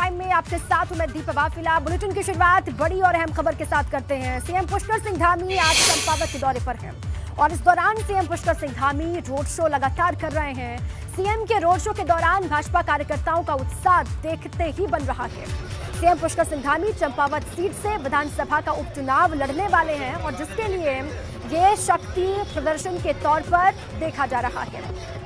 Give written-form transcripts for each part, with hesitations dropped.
Time में आपके साथ हूं मैं दीपा बाफिला। बुलेटिन की शुरुआत बड़ी और अहम खबर के साथ करते हैं। सीएम पुष्कर सिंह धामी आज चंपावत के दौरे पर हैं और इस दौरान CM Pushkar Singh Dhami road show लगातार कर रहे हैं। सीएम के रोड शो के दौरान भाजपा कार्यकर्ताओं का उत्साह देखते ही बन रहा है। सीएम पुष्कर सिंह धामी चंपावत सीट से विधानसभा का उपचुनाव लड़ने वाले हैं और जिसके लिए ये शक्ति प्रदर्शन के तौर पर देखा जा रहा है।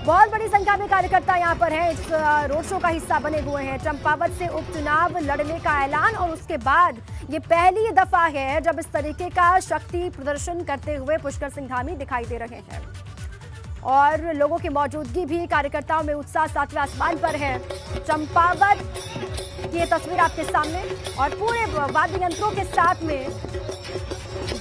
बहुत बड़ी संख्या में कार्यकर्ता यहां पर हैं, इस रोड शो का हिस्सा बने हुए हैं। चंपावत से उपचुनाव लड़ने का ऐलान और उसके बाद ये पहली दफा है जब इस तरीके का शक्ति प्रदर्शन करते हुए पुष्कर सिंह धामी दिखाई दे रहे हैं और लोगों की मौजूदगी भी, कार्यकर्ताओं में उत्साह सातवें आसमान पर है। चंपावत की ये तस्वीर आपके सामने और पूरे वाद्य यंत्रों के साथ में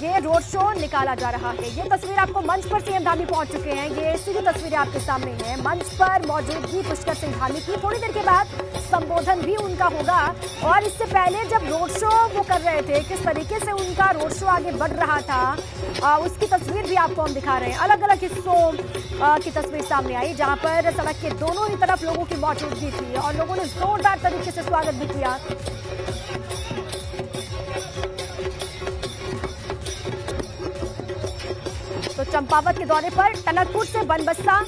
ये रोड शो निकाला जा रहा है। ये तस्वीर आपको मंच पर सीएम धामी पहुंच चुके हैं, ये सीधी तस्वीरें आपके सामने हैं। मंच पर मौजूदगी पुष्कर सिंह धामी की, थोड़ी देर के बाद संबोधन भी उनका होगा और इससे पहले जब रोड शो वो कर रहे थे, किस तरीके से उनका रोड शो आगे बढ़ रहा था, उसकी तस्वीर भी आपको हम दिखा रहे हैं। अलग अलग हिस्सों की तस्वीर सामने आई जहां पर सड़क के दोनों ही तरफ लोगों की मौजूदगी थी और लोगों ने जोरदार तरीके से स्वागत भी किया। तो चंपावत के दौरे पर टनकपुर से बनबसा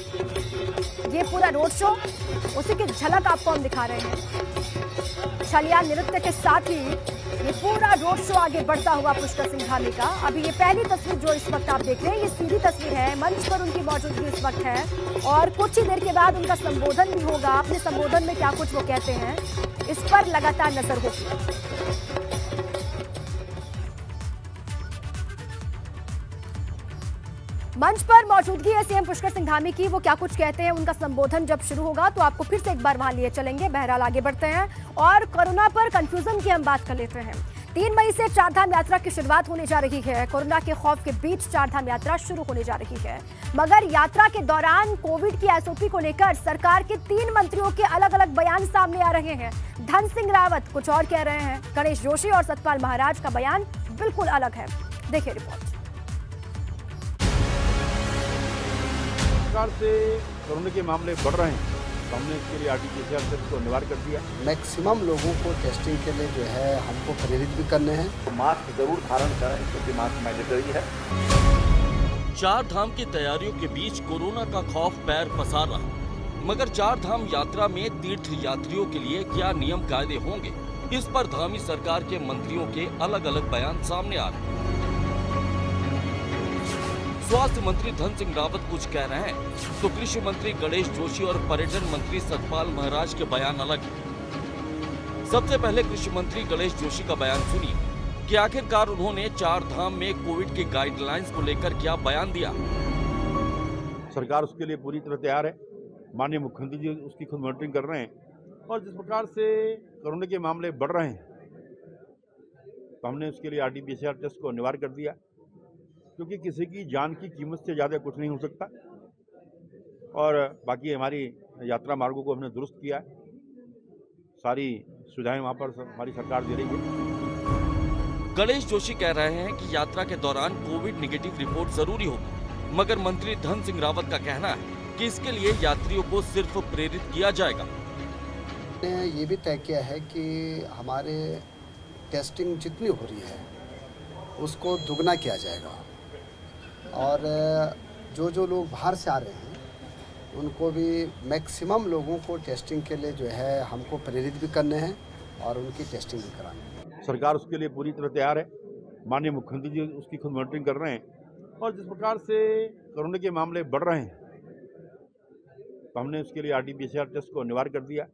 ये पूरा रोड शो, उसी की झलक आपको हम दिखा रहे हैं। छलिया नृत्य के साथ ही ये पूरा रोड शो आगे बढ़ता हुआ पुष्कर सिंह धामी का। अभी ये पहली तस्वीर जो इस वक्त आप देख रहे हैं, ये सीधी तस्वीर है। मंच पर उनकी मौजूदगी इस वक्त है और कुछ ही देर के बाद उनका संबोधन भी होगा। अपने संबोधन में क्या कुछ वो कहते हैं, इस पर लगातार नजर होगी। मंच पर मौजूदगी है सीएम पुष्कर सिंह धामी की, वो क्या कुछ कहते हैं, उनका संबोधन जब शुरू होगा तो आपको फिर से एक बार वहां लिए चलेंगे। बहरहाल आगे बढ़ते हैं और कोरोना पर कंफ्यूजन की हम बात कर लेते हैं। 3 मई से चारधाम यात्रा की शुरुआत होने जा रही है। कोरोना के खौफ के बीच चारधाम यात्रा शुरू होने जा रही है, मगर यात्रा के दौरान कोविड की एसओपी को लेकर सरकार के 3 मंत्रियों के अलग अलग बयान सामने आ रहे हैं। धन सिंह रावत कुछ और कह रहे हैं, गणेश जोशी और सतपाल महाराज का बयान बिल्कुल अलग है। देखिए रिपोर्ट। सरकार से कोरोना के मामले बढ़ रहे हैं तो हमने इसके लिए आरटीपीसीआर टेस्ट को अनिवार्य कर दिया। मैक्सिमम लोगों को टेस्टिंग के लिए जो है हमको प्रेरित भी करने हैं। तो मास्क जरूर धारण करें क्योंकि मास्क मैंडेटरी है। चार धाम की तैयारियों के बीच कोरोना का खौफ पैर पसार रहा, मगर चार धाम यात्रा में तीर्थ यात्रियों के लिए क्या नियम कायदे होंगे, इस पर धामी सरकार के मंत्रियों के अलग अलग बयान सामने आ रहे हैं। स्वास्थ्य मंत्री धन सिंह रावत कुछ कह रहे हैं तो कृषि मंत्री गणेश जोशी और पर्यटन मंत्री सतपाल महाराज के बयान अलग हैं। सबसे पहले कृषि मंत्री गणेश जोशी का बयान सुनिए कि आखिरकार उन्होंने चार धाम में कोविड की गाइडलाइंस को लेकर क्या बयान दिया। सरकार उसके लिए पूरी तरह तैयार है। माननीय मुख्यमंत्री जी उसकी खुद मॉनिटरिंग कर रहे हैं और जिस प्रकार से कोरोना के मामले बढ़ रहे हैं तो हमने उसके लिए आरटीपीसीआर टेस्ट को अनिवार्य कर दिया, क्योंकि किसी की जान की कीमत से ज़्यादा कुछ नहीं हो सकता। और बाकी हमारी यात्रा मार्गों को हमने दुरुस्त किया है, सारी सुविधाएं वहाँ पर हमारी सरकार दे रही है। गणेश जोशी कह रहे हैं कि यात्रा के दौरान कोविड निगेटिव रिपोर्ट जरूरी होगी, मगर मंत्री धन सिंह रावत का कहना है कि इसके लिए यात्रियों को सिर्फ प्रेरित किया जाएगा। ये भी तय किया है कि हमारे टेस्टिंग जितनी हो रही है उसको दुगना किया जाएगा और जो लोग बाहर से आ रहे हैं उनको भी मैक्सिमम लोगों को टेस्टिंग के लिए जो है हमको प्रेरित भी करने हैं और उनकी टेस्टिंग भी करानी है। सरकार उसके लिए पूरी तरह तैयार है। माननीय मुख्यमंत्री जी उसकी खुद मॉनिटरिंग कर रहे हैं और जिस प्रकार से कोरोना के मामले बढ़ रहे हैं तो हमने उसके लिए आरटीपीसीआर टेस्ट को अनिवार्य कर दिया,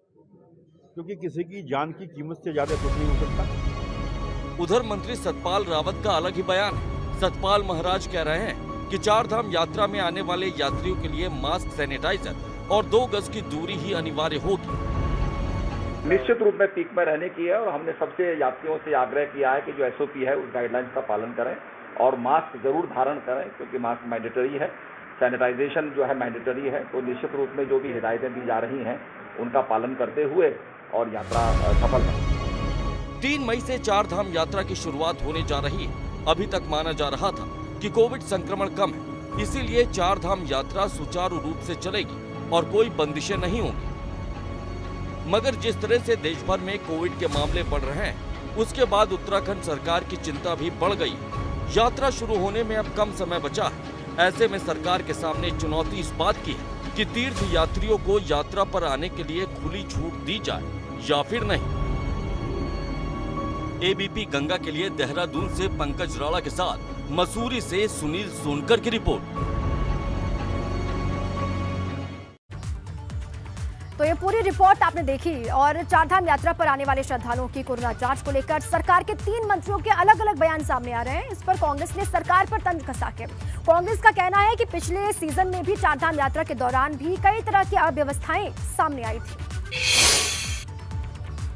क्योंकि किसी की जान की कीमत से ज़्यादा कुछ नहीं हो सकता। उधर मंत्री सतपाल रावत का अलग ही बयान है। सतपाल महाराज कह रहे हैं कि चार धाम यात्रा में आने वाले यात्रियों के लिए मास्क, सैनिटाइजर और 2 गज की दूरी ही अनिवार्य होगी। निश्चित रूप में पीक में रहने की है और हमने सबसे यात्रियों से आग्रह किया है कि जो एसओपी है उस गाइडलाइंस का पालन करें और मास्क जरूर धारण करें क्योंकि मास्क मैंडेटरी है। सैनिटाइजेशन जो है मैंडेटरी है। तो निश्चित रूप में जो भी हिदायतें दी जा रही हैं उनका पालन करते हुए और यात्रा सफल है। 3 मई से चार धाम यात्रा की शुरुआत होने जा रही है। अभी तक माना जा रहा था कि कोविड संक्रमण कम है, इसीलिए चार धाम यात्रा सुचारू रूप से चलेगी और कोई बंदिशें नहीं होंगी। मगर जिस तरह से देश भर में कोविड के मामले बढ़ रहे हैं, उसके बाद उत्तराखंड सरकार की चिंता भी बढ़ गई। यात्रा शुरू होने में अब कम समय बचा है। ऐसे में सरकार के सामने चुनौती इस बात की है कि तीर्थ यात्रियों को यात्रा पर आने के लिए खुली छूट दी जाए या फिर नहीं। एबीपी गंगा के लिए देहरादून से पंकज राणा के साथ मसूरी से सुनील सोनकर की रिपोर्ट। तो ये पूरी रिपोर्ट आपने देखी और चारधाम यात्रा पर आने वाले श्रद्धालुओं की कोरोना जांच को लेकर सरकार के 3 मंत्रियों के अलग अलग बयान सामने आ रहे हैं। इस पर कांग्रेस ने सरकार पर तंज कसा के कांग्रेस का कहना है कि पिछले सीजन में भी चारधाम यात्रा के दौरान भी कई तरह की अव्यवस्थाएं सामने आई थी।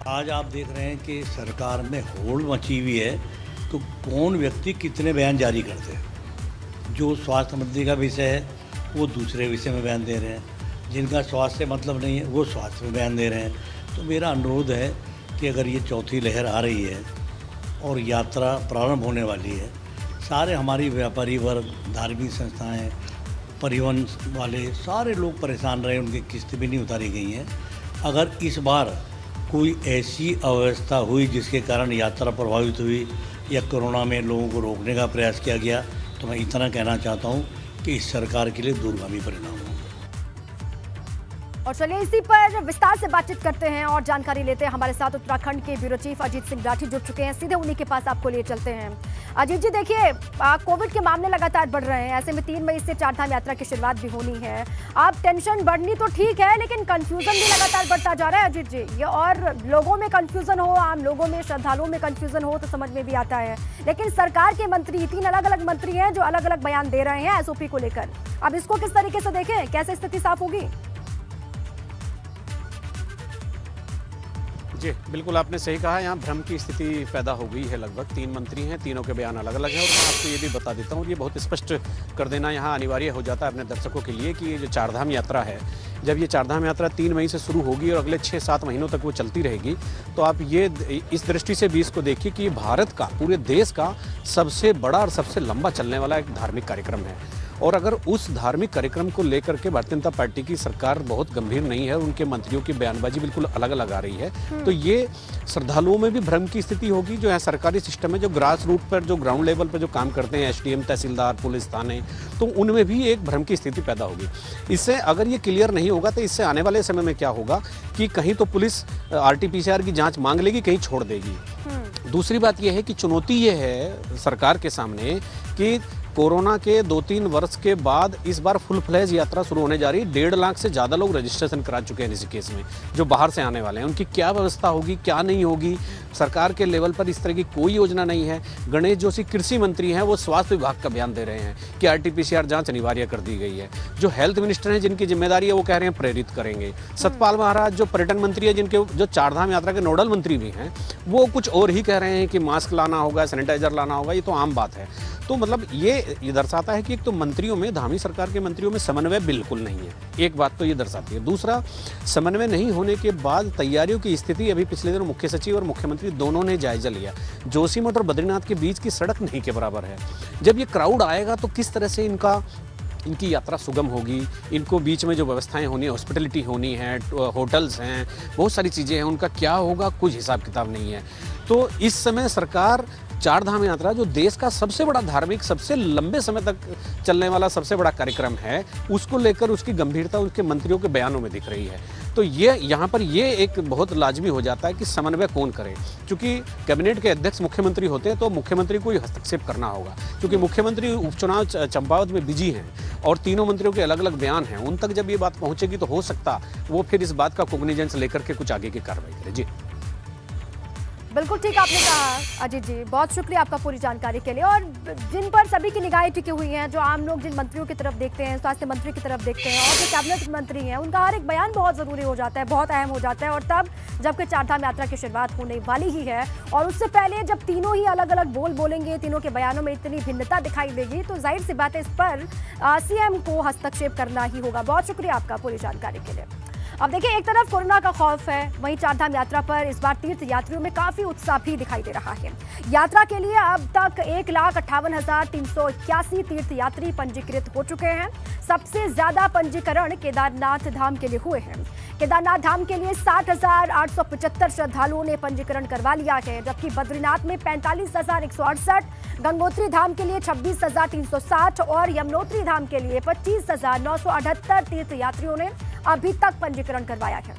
आज आप देख रहे हैं कि सरकार में होड़ मची हुई है, तो कौन व्यक्ति कितने बयान जारी करते हैं। जो स्वास्थ्य मंत्री का विषय है वो दूसरे विषय में बयान दे रहे हैं, जिनका स्वास्थ्य से मतलब नहीं है वो स्वास्थ्य में बयान दे रहे हैं। तो मेरा अनुरोध है कि अगर ये चौथी लहर आ रही है और यात्रा प्रारंभ होने वाली है, सारे हमारी व्यापारी वर्ग, धार्मिक संस्थाएं, परिवहन वाले सारे लोग परेशान रहे, उनकी किस्तें भी नहीं उतारी गई हैं। अगर इस बार कोई ऐसी अव्यवस्था हुई जिसके कारण यात्रा प्रभावित हुई या कोरोना में लोगों को रोकने का प्रयास किया गया, तो मैं इतना कहना चाहता हूँ कि इस सरकार के लिए दूरगामी परिणाम होंगे। और चलिए इसी पर विस्तार से बातचीत करते हैं और जानकारी लेते हैं। हमारे साथ उत्तराखंड के ब्यूरो चीफ अजीत सिंह राठी जुड़ चुके हैं, सीधे उन्हीं के पास आपको लिए चलते हैं। अजीत जी, देखिए कोविड के मामले लगातार बढ़ रहे हैं, ऐसे में 3 मई से चारधाम यात्रा की शुरुआत भी होनी है। आप टेंशन बढ़नी तो ठीक है, लेकिन कंफ्यूजन भी लगातार बढ़ता जा रहा है अजीत जी। ये और लोगों में कंफ्यूजन हो, आम लोगों में, श्रद्धालुओं में कंफ्यूजन हो तो समझ में भी आता है, लेकिन सरकार के मंत्री 3 अलग अलग मंत्री हैं जो अलग अलग बयान दे रहे हैं एसओपी को लेकर। अब इसको किस तरीके से देखें, कैसे स्थिति साफ होगी? जी बिल्कुल, आपने सही कहा। यहाँ भ्रम की स्थिति पैदा हो गई है। लगभग 3 मंत्री हैं, तीनों के बयान अलग अलग हैं। और मैं आपको ये भी बता देता हूँ, ये बहुत स्पष्ट कर देना यहाँ अनिवार्य हो जाता है अपने दर्शकों के लिए कि ये जो चारधाम यात्रा है, जब ये चारधाम यात्रा 3 मई से शुरू होगी और अगले 6-7 महीनों तक वो चलती रहेगी, तो आप ये इस दृष्टि से भी इसको देखिए कि भारत का, पूरे देश का सबसे बड़ा और सबसे लंबा चलने वाला एक धार्मिक कार्यक्रम है। और अगर उस धार्मिक कार्यक्रम को लेकर के भारतीय जनता पार्टी की सरकार बहुत गंभीर नहीं है और उनके मंत्रियों की बयानबाजी बिल्कुल अलग अलग आ रही है, तो ये श्रद्धालुओं में भी भ्रम की स्थिति होगी। जो है सरकारी सिस्टम है, जो ग्रास रूट पर, जो ग्राउंड लेवल पर जो काम करते हैं, एसडीएम, तहसीलदार, पुलिस थाने, तो उनमें भी एक भ्रम की स्थिति पैदा होगी। इससे अगर ये क्लियर नहीं होगा तो इससे आने वाले समय में क्या होगा कि कहीं तो पुलिस आरटीपीसीआर की जाँच मांग लेगी, कहीं छोड़ देगी। दूसरी बात यह है कि चुनौती ये है सरकार के सामने कि कोरोना के 2-3 वर्ष के बाद इस बार फुल फ्लैज यात्रा शुरू होने जा रही है। 1.5 लाख से ज़्यादा लोग रजिस्ट्रेशन करा चुके हैं ऋषिकेश में, जो बाहर से आने वाले हैं। उनकी क्या व्यवस्था होगी, क्या नहीं होगी, सरकार के लेवल पर इस तरह की कोई योजना नहीं है। गणेश जोशी कृषि मंत्री हैं, वो स्वास्थ्य विभाग का बयान दे रहे हैं कि आरटीपीसीआर जांच अनिवार्य कर दी गई है। जो हेल्थ मिनिस्टर हैं, जिनकी जिम्मेदारी है, वो कह रहे हैं प्रेरित करेंगे। सतपाल महाराज जो पर्यटन मंत्री है, जिनके जो चारधाम यात्रा के नोडल मंत्री भी हैं, वो कुछ और ही कह रहे हैं कि मास्क लाना होगा, सैनिटाइजर लाना होगा। ये तो आम बात है। तो मतलब ये दर्शाता है कि एक तो मंत्रियों में, धामी सरकार के मंत्रियों में समन्वय बिल्कुल नहीं है। एक बात तो ये दर्शाती है। दूसरा, समन्वय नहीं होने के बाद तैयारियों की स्थिति, अभी पिछले दिनों मुख्य सचिव और मुख्यमंत्री दोनों ने जायजा लिया। जोशीमठ और बद्रीनाथ के बीच की सड़क नहीं के बराबर है। जब ये क्राउड आएगा तो किस तरह से इनकी यात्रा सुगम होगी, इनको बीच में जो व्यवस्थाएं होनी है, हॉस्पिटलिटी होनी है, होटल्स हैं, बहुत सारी चीज़ें हैं, उनका क्या होगा, कुछ हिसाब किताब नहीं है। तो इस समय सरकार चारधाम यात्रा, जो देश का सबसे बड़ा धार्मिक, सबसे लंबे समय तक चलने वाला सबसे बड़ा कार्यक्रम है, उसको लेकर उसकी गंभीरता उसके मंत्रियों के बयानों में दिख रही है। तो ये यहाँ पर ये एक बहुत लाजमी हो जाता है कि समन्वय कौन करे। क्योंकि कैबिनेट के अध्यक्ष मुख्यमंत्री होते हैं, तो मुख्यमंत्री को ही हस्तक्षेप करना होगा। क्योंकि मुख्यमंत्री उपचुनाव चंपावत में बिजी हैं और तीनों मंत्रियों के अलग अलग बयान हैं। उन तक जब ये बात पहुँचेगी तो हो सकता वो फिर इस बात का कोग्निजेंस लेकर के कुछ आगे की कार्रवाई करें। जी बिल्कुल ठीक आपने कहा अजीत जी, बहुत शुक्रिया आपका पूरी जानकारी के लिए। और जिन पर सभी की निगाहें टिकी हुई हैं, जो आम लोग जिन मंत्रियों की तरफ देखते हैं, स्वास्थ्य मंत्री की तरफ देखते हैं और जो कैबिनेट मंत्री हैं, उनका हर एक बयान बहुत ज़रूरी हो जाता है, बहुत अहम हो जाता है। और तब जबकि चारधाम यात्रा की शुरुआत होने वाली ही है और उससे पहले जब तीनों ही अलग अलग बोलेंगे, तीनों के बयानों में इतनी भिन्नता दिखाई देगी, तो जाहिर सी बात है इस पर सीएम को हस्तक्षेप करना ही होगा। बहुत शुक्रिया आपका पूरी जानकारी के लिए। अब देखिए, एक तरफ कोरोना का खौफ है, वहीं चारधाम यात्रा पर इस बार तीर्थ यात्रियों में काफी उत्साह भी दिखाई दे रहा है। यात्रा के लिए अब तक 1,58,381 तीर्थ यात्री पंजीकृत हो चुके हैं। सबसे ज्यादा पंजीकरण केदारनाथ धाम के लिए हुए हैं। केदारनाथ धाम के लिए 60,875 श्रद्धालुओं ने पंजीकरण करवा लिया है, जबकि बद्रीनाथ में 45,168, गंगोत्री धाम के लिए 26,360 और यमुनोत्री धाम के लिए 25,978 तीर्थ यात्रियों ने अभी तक पंजीकरण करवाया है।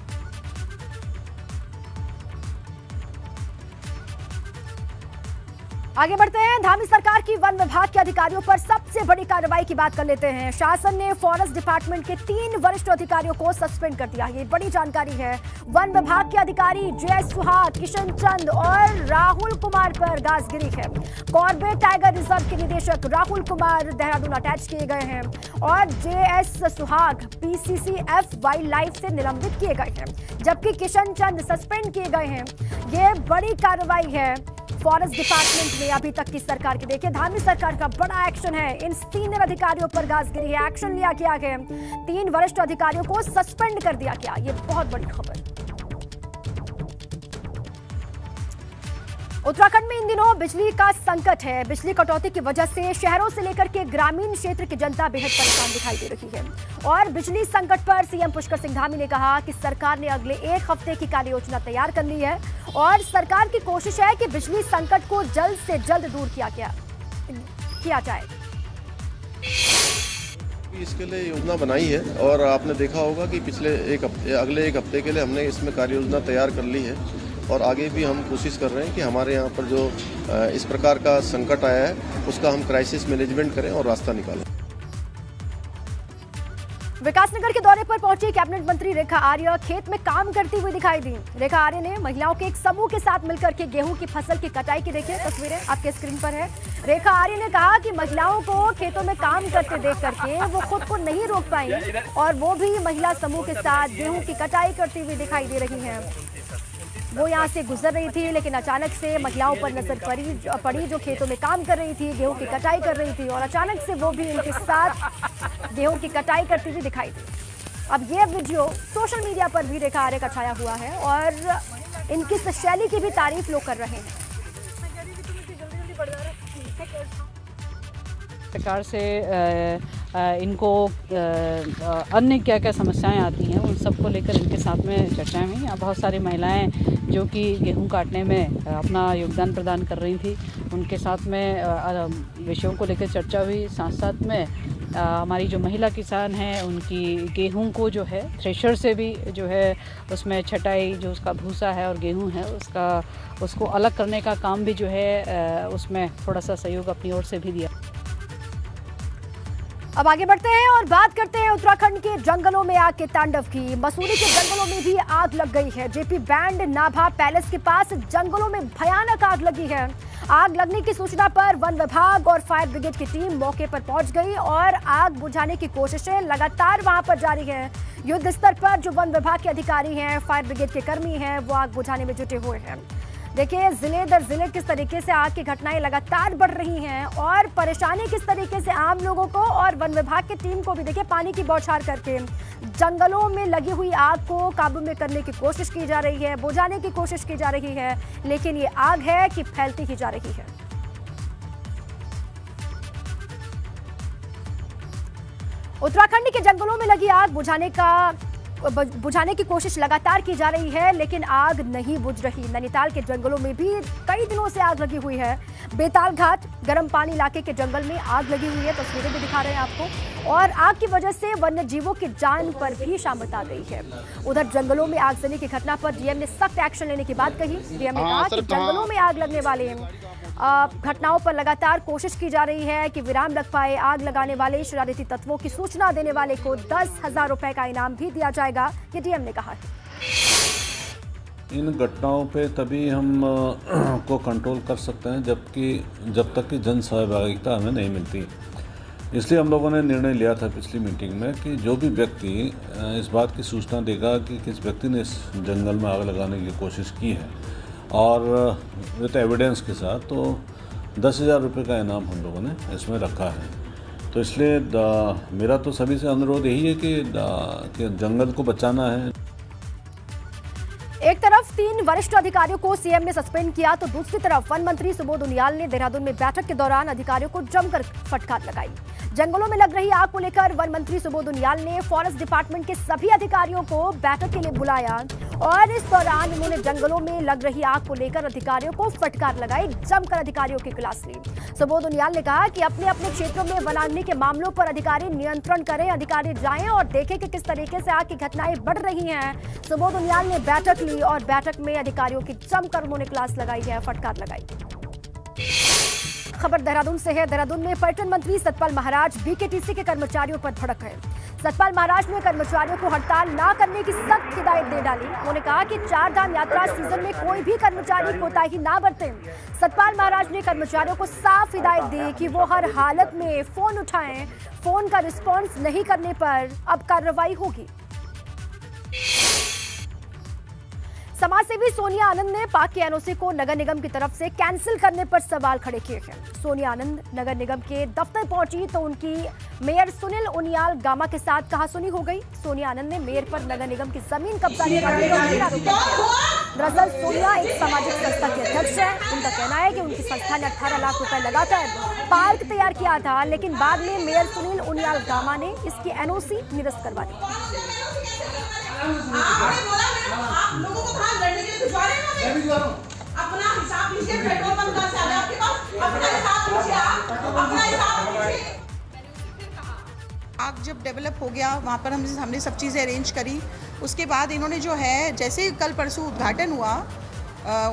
आगे बढ़ते हैं, धामी सरकार की वन विभाग के अधिकारियों पर सबसे बड़ी कार्रवाई की बात कर लेते हैं। शासन ने फॉरेस्ट डिपार्टमेंट के 3 वरिष्ठ अधिकारियों को सस्पेंड कर दिया। ये बड़ी जानकारी है। वन विभाग के अधिकारी जे.एस. सुहाग, किशन चंद और राहुल कुमार पर गाज गिरी है। कॉर्बेट टाइगर रिजर्व के निदेशक राहुल कुमार देहरादून अटैच किए गए हैं और जे.एस. सुहाग PCCF वाइल्ड लाइफ से निलंबित किए गए हैं, जबकि किशन चंद सस्पेंड किए गए हैं। ये बड़ी कार्रवाई है फॉरेस्ट डिपार्टमेंट में अभी तक की सरकार की। देखिए, धामी सरकार का बड़ा एक्शन है। इन सीनियर अधिकारियों पर गाज गिरी है, एक्शन लिया गया है। 3 वरिष्ठ अधिकारियों को सस्पेंड कर दिया गया। ये बहुत बड़ी खबर। उत्तराखंड में इन दिनों बिजली का संकट है। बिजली कटौती की वजह से शहरों से लेकर के ग्रामीण क्षेत्र की जनता बेहद परेशान दिखाई दे रही है। और बिजली संकट पर सीएम पुष्कर सिंह धामी ने कहा कि सरकार ने अगले 1 हफ्ते की कार्य योजना तैयार कर ली है और सरकार की कोशिश है कि बिजली संकट को जल्द से जल्द दूर किया जाए। इसके लिए योजना बनाई है और आपने देखा होगा कि अगले 1 हफ्ते के लिए हमने इसमें कार्य योजना तैयार कर ली है और आगे भी हम कोशिश कर रहे हैं कि हमारे यहाँ पर जो इस प्रकार का संकट आया है उसका हम क्राइसिस मैनेजमेंट करें और रास्ता निकालें। विकासनगर के दौरे पर पहुंची कैबिनेट मंत्री रेखा आर्य खेत में काम करती हुई दिखाई दी। रेखा आर्य ने महिलाओं के एक समूह के साथ मिलकर के गेहूं की फसल की कटाई की देखिए तस्वीरें आपके स्क्रीन पर है। रेखा आर्य ने कहा कि महिलाओं को खेतों में काम करते देख करके वो खुद को नहीं रोक पाई और वो भी महिला समूह के साथ गेहूं की कटाई करती हुई दिखाई दे रही हैं। वो यहाँ से गुजर रही थी, लेकिन अचानक से महिलाओं पर नजर पड़ी जो खेतों में काम कर रही थी, गेहूं की कटाई कर रही थी और अचानक से वो भी इनके साथ गेहूं की कटाई करती हुई दिखाई दी। अब ये वीडियो सोशल मीडिया पर भी रेखा आर्य का छाया हुआ है और इनकी इस शैली की भी तारीफ लोग कर रहे हैं। सरकार से इनको अन्य क्या क्या समस्याएं आती हैं उन सबको लेकर इनके साथ में चर्चाएं हुई। बहुत सारी महिलाएं जो कि गेहूं काटने में अपना योगदान प्रदान कर रही थी, उनके साथ में विषयों को लेकर चर्चा हुई। साथ साथ में हमारी जो महिला किसान हैं उनकी गेहूं को जो है थ्रेशर से भी जो है उसमें छटाई, जो उसका भूसा है और गेहूं है उसको अलग करने का काम भी जो है उसमें थोड़ा सा सहयोग अपनी ओर से भी दिया। अब आगे बढ़ते हैं और बात करते हैं उत्तराखंड के जंगलों में आग के तांडव की। मसूरी के जंगलों में भी आग लग गई है। जेपी बैंड नाभा पैलेस के पास जंगलों में भयानक आग लगी है। आग लगने की सूचना पर वन विभाग और फायर ब्रिगेड की टीम मौके पर पहुंच गई और आग बुझाने की कोशिशें लगातार वहां पर जारी हैं। युद्ध स्तर पर जो वन विभाग के अधिकारी हैं, फायर ब्रिगेड के कर्मी हैं, वो आग बुझाने में जुटे हुए हैं। देखिए, जिले दर जिले किस तरीके से आग की घटनाएं लगातार बढ़ रही हैं और परेशानी किस तरीके से आम लोगों को और वन विभाग की टीम को भी देखिए पानी की बौछार करके जंगलों में लगी हुई आग को काबू में करने की कोशिश की जा रही है, बुझाने की कोशिश की जा रही है, लेकिन ये आग है कि फैलती ही जा रही है। उत्तराखंड के जंगलों में लगी आग बुझाने की कोशिश लगातार की जा रही है, लेकिन आग नहीं बुझ रही। नैनीताल के जंगलों में भी कई दिनों से आग लगी हुई है। बेताल घाट गर्म पानी इलाके के जंगल में आग लगी हुई है, तस्वीरें भी दिखा रहे हैं आपको। और आग की वजह से वन्य जीवों की जान पर भी शामत आ गई है। उधर जंगलों में आगजनी की घटना पर डीएम ने सख्त एक्शन लेने की बात कही। डीएम ने कहा कि जंगलों में आग लगने वाले घटनाओं पर लगातार कोशिश की जा रही है कि विराम लग पाए। आग लगाने वाले शरारती तत्वों की सूचना देने वाले को 10,000 रुपए का इनाम भी दिया जाएगा, ये डीएम ने कहा है। इन घटनाओं पे तभी हम को कंट्रोल कर सकते हैं जब तक कि जन सहभागिता हमें नहीं मिलती। इसलिए हम लोगों ने निर्णय लिया था पिछली मीटिंग में कि जो भी व्यक्ति इस बात की सूचना देगा कि किस व्यक्ति ने इस जंगल में आग लगाने की कोशिश की है और विद एविडेंस के साथ, तो 10,000 रुपये का इनाम हम लोगों ने इसमें रखा है। तो इसलिए मेरा तो सभी से अनुरोध यही है कि जंगल को बचाना है। वरिष्ठ अधिकारियों को सीएम ने सस्पेंड किया तो दूसरी तरफ वन मंत्री सुबोध उनियाल ने देहरादून में बैठक के दौरान अधिकारियों को जमकर फटकार लगाई। जंगलों में लग रही आग को लेकर वन मंत्री सुबोध उनियाल ने फॉरेस्ट डिपार्टमेंट के सभी अधिकारियों को बैठक के लिए बुलाया और इस दौरान उन्होंने जंगलों में लग रही आग को लेकर अधिकारियों को फटकार लगाई, जमकर अधिकारियों की क्लास ली। सुबोध उनियाल ने कहा कि अपने अपने क्षेत्रों में वनाग्नि के मामलों पर अधिकारी नियंत्रण करें, अधिकारी जाएं और देखें कि किस तरीके से आग की घटनाएं बढ़ रही हैं। सुबोध उनियाल ने बैठक ली और बैठक में अधिकारियों की जमकर उन्होंने क्लास लगाई है, फटकार लगाई। खबर देहरादून से है। देहरादून में पर्यटन मंत्री सतपाल महाराज बीकेटीसी के कर्मचारियों पर भड़क गए। सतपाल महाराज ने कर्मचारियों को हड़ताल न करने की सख्त हिदायत दे डाली। उन्होंने कहा कि चार धाम यात्रा सीजन में कोई भी कर्मचारी कोताही ना बरते। सतपाल महाराज ने कर्मचारियों को साफ हिदायत दी कि वो हर हालत में फोन उठाएं, फोन का रिस्पॉन्स नहीं करने पर अब कार्रवाई होगी। समाजसेवी सोनिया आनंद ने पाक के एनओसी को नगर निगम की तरफ से कैंसिल करने पर सवाल खड़े किए हैं। सोनिया आनंद नगर निगम के दफ्तर पहुंची तो उनकी मेयर सुनील उनियाल गामा के साथ कहासुनी हो गई। सोनिया आनंद ने मेयर पर नगर निगम की जमीन कब्जा करने का आरोप लगाया। दरअसल सोनिया एक सामाजिक संस्था की अध्यक्ष है। उनका कहना है कि उनकी संस्था ने 18 लाख रुपए लगाकर पार्क तैयार किया था, लेकिन बाद में मेयर सुनील उनियाल गामा ने इसकी एनओसी निरस्त करवा दी। आप लोगों को बाहर लड़ने के लिए भिजवा रहे हैं। मैं भिजवा रहा हूं। अपना हिसाब लीजिए, पेट्रोल पंप कहां से आ रहा है आपके पास? अपना हिसाब लीजिए, आप अपना हिसाब लीजिए। आग जब डेवलप हो गया वहाँ पर हमने सब चीज़ें अरेंज करी। उसके बाद इन्होंने जो है जैसे कल परसों उद्घाटन हुआ,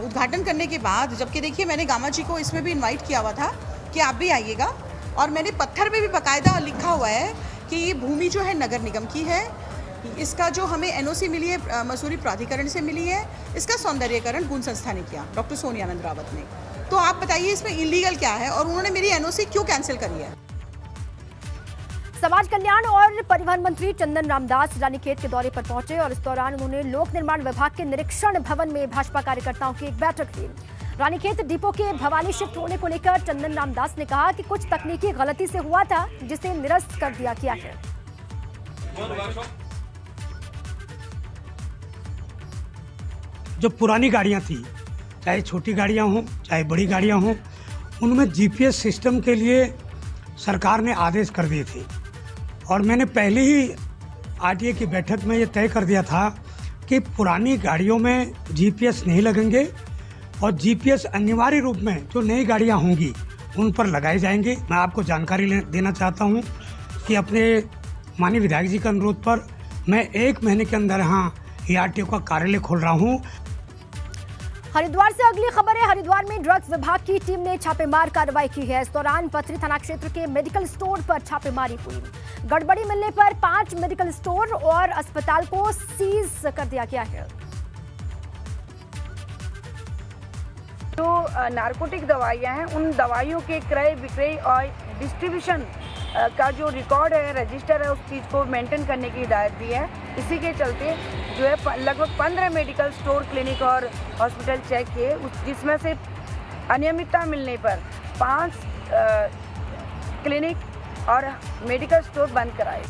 उद्घाटन करने के बाद जबकि देखिए मैंने गामा जी को इसमें भी इन्वाइट किया हुआ था कि आप भी आइएगा और मैंने पत्थर पे भी बाकायदा लिखा हुआ है कि ये भूमि जो है नगर निगम की है। इसका जो हमें एनओसी मिली है मसूरी प्राधिकरण से मिली है, इसका सौंदर्यीकरण गुण संस्था ने किया, डॉक्टर सोनिया आनंद रावत ने। तो आप बताइए इसमें इलीगल क्या है और उन्होंने मेरी एनओसी क्यों कैंसिल करी है? समाज कल्याण और परिवहन मंत्री चंदन रामदास रानीखेत के दौरे पर पहुंचे और इस दौरान उन्होंने लोक निर्माण विभाग के निरीक्षण भवन में भाजपा कार्यकर्ताओं की एक बैठक ली। रानीखेत डिपो के भवाली शिफ्ट होने को लेकर चंदन रामदास ने कहा कि कुछ तकनीकी गलती से हुआ था जिसे निरस्त कर दिया गया है। जो पुरानी गाड़ियां थी, चाहे छोटी गाड़ियां हों चाहे बड़ी गाड़ियां हों, उनमें जीपीएस सिस्टम के लिए सरकार ने आदेश कर दिए थे और मैंने पहले ही आरटीए की बैठक में ये तय कर दिया था कि पुरानी गाड़ियों में जीपीएस नहीं लगेंगे और जीपीएस अनिवार्य रूप में जो नई गाड़ियां होंगी उन पर लगाए जाएंगे। मैं आपको जानकारी देना चाहता हूं कि अपने माननीय विधायक जी के अनुरोध पर मैं 1 महीने के अंदर यहाँ आरटीओ का कार्यालय खोल रहा हूँ। हरिद्वार से अगली खबर है। हरिद्वार में ड्रग्स विभाग की टीम ने छापेमार कार्रवाई की है। इस दौरान पथरी थाना क्षेत्र के मेडिकल स्टोर पर छापेमारी हुई। गड़बड़ी मिलने पर 5 मेडिकल स्टोर और अस्पताल को सीज कर दिया गया है। जो नारकोटिक दवाइयां हैं उन दवाइयों के क्रय विक्रय और डिस्ट्रीब्यूशन का जो रिकॉर्ड है, रजिस्टर है, उस चीज़ को मेंटेन करने की हिदायत दी है। इसी के चलते जो है लगभग 15 मेडिकल स्टोर, क्लिनिक और हॉस्पिटल चेक किए, जिसमें से अनियमितता मिलने पर 5 क्लिनिक और मेडिकल स्टोर बंद कराए।